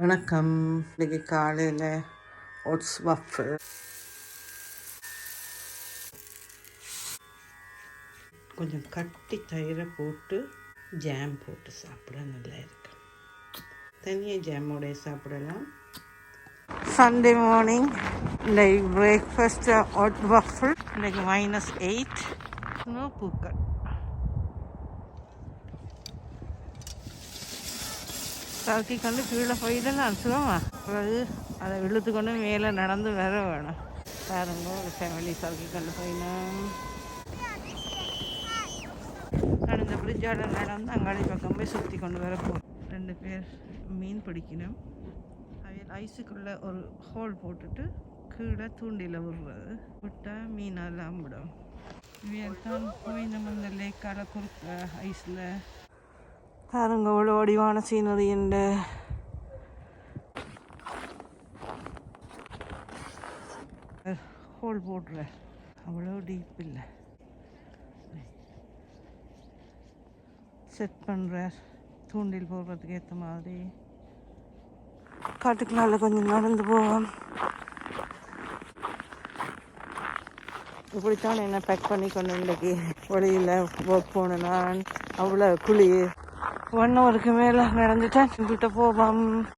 வணக்கம். இன்னைக்கு காலையில் ஓட்ஸ் வஃபிள் கொஞ்சம் கட்டி தயிரை போட்டு ஜாம் போட்டு சாப்பிட நல்லா இருக்கு. தனியாக ஜாமோடைய சாப்பிடலாம். சண்டே மார்னிங் இன்னைக்கு பிரேக்ஃபாஸ்ட் ஓட் வஃபிள். இன்னைக்கு -8 பூக்கள். சவுக்கி கொண்டு கீழே போயிடலாம் சுகமா. பிறகு அதை இழுத்து கொண்டு மேலே நடந்து வர வேணும். பாருங்க, ஒரு ஃபேமிலி சவுக்கி கொண்டு போயினோம். நடந்த பிரிட்ஜால் நடந்து அங்காடி பக்கம் போய் சுற்றி கொண்டு வர போகும். 2 பேர் மீன் பிடிக்கணும். அவையில் ஐஸுக்குள்ளே ஒரு ஹோல் போட்டுட்டு கீழே தூண்டியில் விடுறது. விட்டால் மீனெல்லாம் விடும். இவையில் தான் போய் நம்ம இந்த லேக்கால் குறுக்க ஐஸில் பாருங்க அவ்வளோ வடிவான சீனரி. இந்த ஹோல் போடுற அவ்வளோ டீப் இல்லை. செட் பண்ணுற தூண்டில் போடுறதுக்கு ஏற்ற மாதிரி காட்டுக்குள்ளால கொஞ்சம் நடந்து போவோம். இப்படித்தான் என்ன பேக் பண்ணி கொண்டு இன்றைக்கி வழியில் ஒர்க் போனேன். நான் அவ்வளோ குழி 1 ஹவருக்கு மேலே நடந்துட்டேன். வீட்டை போவோம்.